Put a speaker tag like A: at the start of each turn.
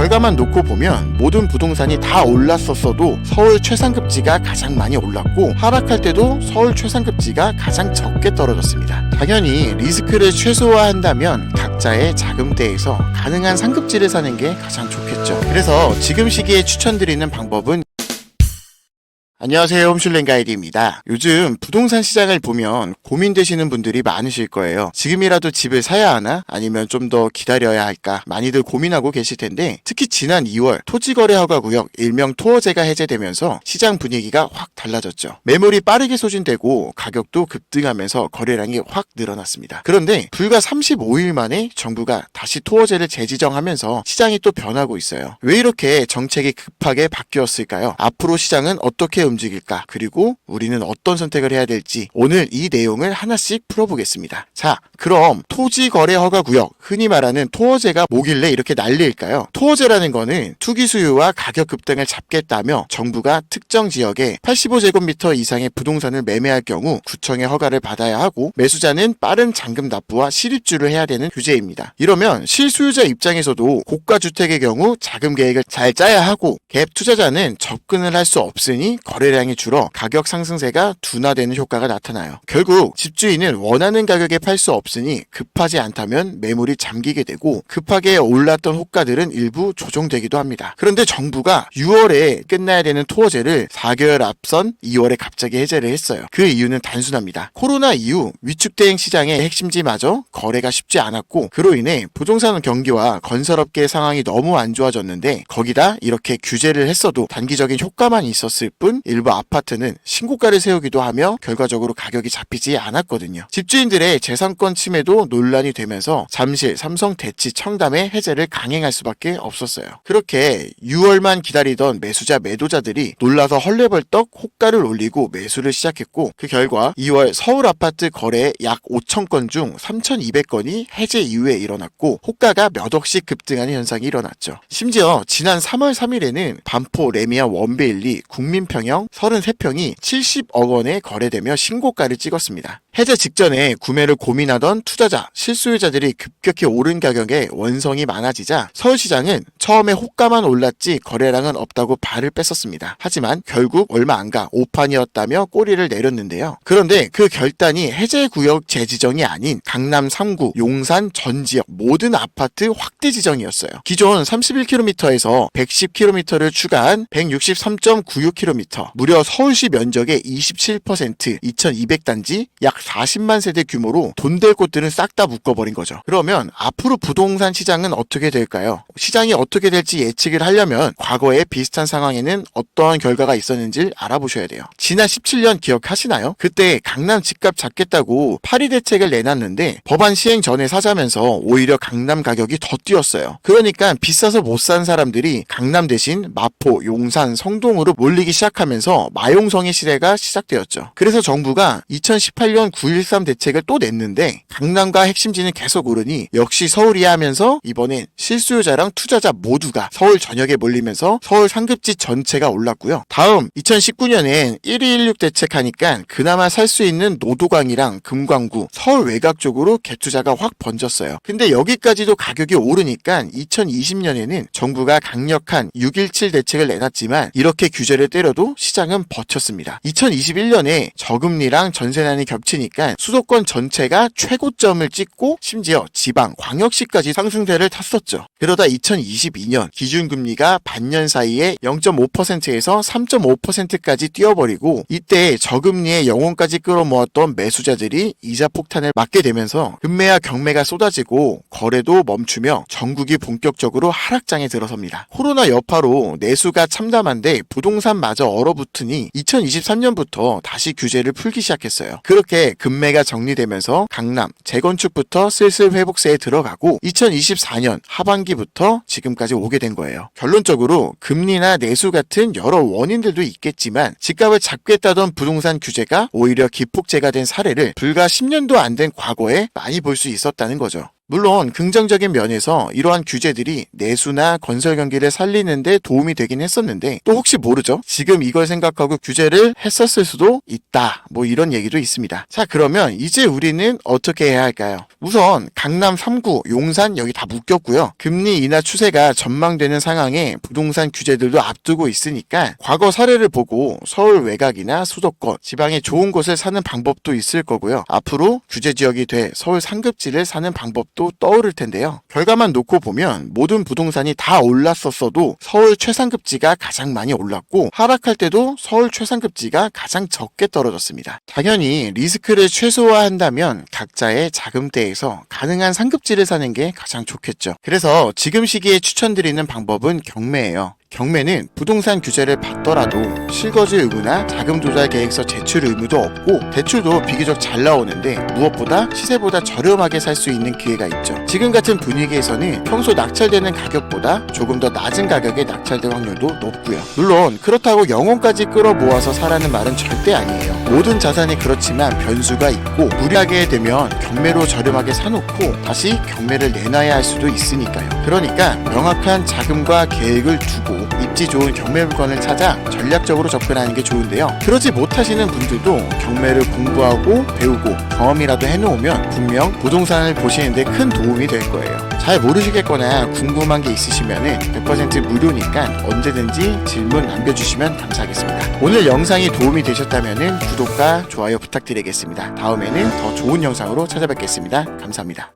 A: 결과만 놓고 보면 모든 부동산이 다 올랐었어도 서울 최상급지가 가장 많이 올랐고 하락할 때도 서울 최상급지가 가장 적게 떨어졌습니다. 당연히 리스크를 최소화한다면 각자의 자금대에서 가능한 상급지를 사는 게 가장 좋겠죠. 그래서 지금 시기에 추천드리는 방법은 안녕하세요, 홈슐랭 가이드입니다. 요즘 부동산 시장을 보면 고민되시는 분들이 많으실 거예요. 지금이라도 집을 사야 하나? 아니면 좀 더 기다려야 할까? 많이들 고민하고 계실 텐데 특히 지난 2월 토지거래허가구역 일명 토어제가 해제되면서 시장 분위기가 확 달라졌죠. 매물이 빠르게 소진되고 가격도 급등하면서 거래량이 확 늘어났습니다. 그런데 불과 35일 만에 정부가 다시 토어제를 재지정하면서 시장이 또 변하고 있어요. 왜 이렇게 정책이 급하게 바뀌었을까요? 앞으로 시장은 어떻게 움직일까? 그리고 우리는 어떤 선택을 해야 될지 오늘 이 내용을 하나씩 풀어보겠습니다. 자, 그럼 토지거래허가구역, 흔히 말하는 토어제가 뭐길래 이렇게 난리일까요? 토어제라는 거는 투기 수요와 가격 급등을 잡겠다며 정부가 특정 지역에 85제곱미터 이상의 부동산을 매매할 경우 구청의 허가를 받아야 하고 매수자는 빠른 잔금 납부와 실입주를 해야 되는 규제입니다. 이러면 실소유자 입장에서도 고가주택의 경우 자금 계획을 잘 짜야 하고 갭 투자자는 접근을 할 수 없으니 거래량이 줄어 가격 상승세가 둔화되는 효과가 나타나요. 결국 집주인은 원하는 가격에 팔 수 없으니 급하지 않다면 매물이 잠기게 되고 급하게 올랐던 호가들은 일부 조정되기도 합니다. 그런데 정부가 6월에 끝나야 되는 토어제를 4개월 앞선 2월에 갑자기 해제를 했어요. 그 이유는 단순합니다. 코로나 이후 위축대행 시장의 핵심지마저 거래가 쉽지 않았고 그로 인해 부동산 경기와 건설업계의 상황이 너무 안 좋아졌는데 거기다 이렇게 규제를 했어도 단기적인 효과만 있었을 뿐 일부 아파트는 신고가를 세우기도 하며 결과적으로 가격이 잡히지 않았거든요. 집주인들의 재산권 침해도 논란이 되면서 잠실, 삼성, 대치, 청담의 해제를 강행할 수밖에 없었어요. 그렇게 6월만 기다리던 매수자, 매도자들이 놀라서 헐레벌떡 호가를 올리고 매수를 시작했고 그 결과 2월 서울 아파트 거래 약 5,000건 중 3,200건이 해제 이후에 일어났고 호가가 몇 억씩 급등하는 현상이 일어났죠. 심지어 지난 3월 3일에는 반포, 레미안, 원베일리, 국민평형 33평이 70억 원에 거래되며 신고가를 찍었습니다. 해제 직전에 구매를 고민하던 투자자, 실소유자들이 급격히 오른 가격에 원성이 많아지자 서울시장은 처음에 호가만 올랐지 거래량은 없다고 발을 뺐었습니다. 하지만 결국 얼마 안 가 오판이었다며 꼬리를 내렸는데요. 그런데 그 결단이 해제구역 재지정이 아닌 강남 3구, 용산 전 지역 모든 아파트 확대 지정이었어요. 기존 31km에서 110km를 추가한 163.96km, 무려 서울시 면적의 27%, 2200단지, 약 40만 세대 규모로 돈 될 곳들은 싹 다 묶어버린 거죠. 그러면 앞으로 부동산 시장은 어떻게 될까요? 시장이 어떻게 될지 예측을 하려면 과거에 비슷한 상황에는 어떠한 결과가 있었는지를 알아보셔야 돼요. 지난 17년 기억하시나요? 그때 강남 집값 잡겠다고 파리 대책을 내놨는데 법안 시행 전에 사자면서 오히려 강남 가격이 더 뛰었어요. 그러니까 비싸서 못 산 사람들이 강남 대신 마포, 용산, 성동으로 몰리기 시작하면서 마용성의 시대가 시작되었죠. 그래서 정부가 2018년 9.13 대책을 또 냈는데 강남과 핵심지는 계속 오르니 역시 서울이야 하면서 이번엔 실수요자랑 투자자 모두가 서울 전역에 몰리면서 서울 상급지 전체가 올랐고요. 다음 2019년엔 1216 대책하니까 그나마 살 수 있는 노도강이랑 금광구, 서울 외곽 쪽으로 갭투자가 확 번졌어요. 근데 여기까지도 가격이 오르니까 2020년에는 정부가 강력한 6.17 대책을 내놨지만 이렇게 규제를 때려도 시장은 버텼습니다. 2021년에 저금리랑 전세난이 겹치니까 수도권 전체가 최고점을 찍고 심지어 지방, 광역시까지 상승세를 탔었죠. 그러다 2022년 기준금리가 반년 사이에 0.5%에서 3.5%까지 뛰어버리고 이때 저금리의 영혼까지 끌어모았던 매수자들이 이자 폭탄을 맞게 되면서 금매와 경매가 쏟아지고 거래도 멈추며 전국이 본격적으로 하락장에 들어섭니다. 코로나 여파로 내수가 참담한데 부동산마저 얼어붙으니 2023년부터 다시 규제를 풀기 시작했어요. 그렇게 금매가 정리되면서 강남 재건축부터 슬슬 회복세에 들어가고 2024년 하반기부터 지금까지 오게 된 거예요. 결론적으로 금리나 내수 같은 여러 원인들도 있겠지만 집값을 잡겠다던 부동산 규제가 오히려 기폭제가 된 사례를 불과 10년도 안 된 과거에 많이 볼 수 있었다는 거죠. 물론 긍정적인 면에서 이러한 규제들이 내수나 건설 경기를 살리는 데 도움이 되긴 했었는데 또 혹시 모르죠? 지금 이걸 생각하고 규제를 했었을 수도 있다. 뭐 이런 얘기도 있습니다. 자, 그러면 이제 우리는 어떻게 해야 할까요? 우선 강남 3구, 용산 여기 다 묶였고요. 금리 인하 추세가 전망되는 상황에 부동산 규제들도 앞두고 있으니까 과거 사례를 보고 서울 외곽이나 수도권, 지방에 좋은 곳을 사는 방법도 있을 거고요. 앞으로 규제 지역이 돼 서울 상급지를 사는 방법도 떠오를 텐데요. 결과만 놓고 보면 모든 부동산이 다 올랐었어도 서울 최상급지가 가장 많이 올랐고 하락할 때도 서울 최상급지가 가장 적게 떨어졌습니다. 당연히 리스크를 최소화한다면 각자의 자금대에서 가능한 상급지를 사는 게 가장 좋겠죠. 그래서 지금 시기에 추천드리는 방법은 경매예요. 경매는 부동산 규제를 받더라도 실거주 의무나 자금 조달 계획서 제출 의무도 없고 대출도 비교적 잘 나오는데 무엇보다 시세보다 저렴하게 살 수 있는 기회가 있죠. 지금 같은 분위기에서는 평소 낙찰되는 가격보다 조금 더 낮은 가격에 낙찰될 확률도 높고요. 물론 그렇다고 영혼까지 끌어모아서 사라는 말은 절대 아니에요. 모든 자산이 그렇지만 변수가 있고 무리하게 되면 경매로 저렴하게 사놓고 다시 경매를 내놔야 할 수도 있으니까요. 그러니까 명확한 자금과 계획을 두고 입지 좋은 경매 물건을 찾아 전략적으로 접근하는 게 좋은데요. 그러지 못하시는 분들도 경매를 공부하고 배우고 경험이라도 해놓으면 분명 부동산을 보시는데 큰 도움이 될 거예요. 잘 모르시겠거나 궁금한 게 있으시면 100% 무료니까 언제든지 질문 남겨주시면 감사하겠습니다. 오늘 영상이 도움이 되셨다면 구독과 좋아요 부탁드리겠습니다. 다음에는 더 좋은 영상으로 찾아뵙겠습니다. 감사합니다.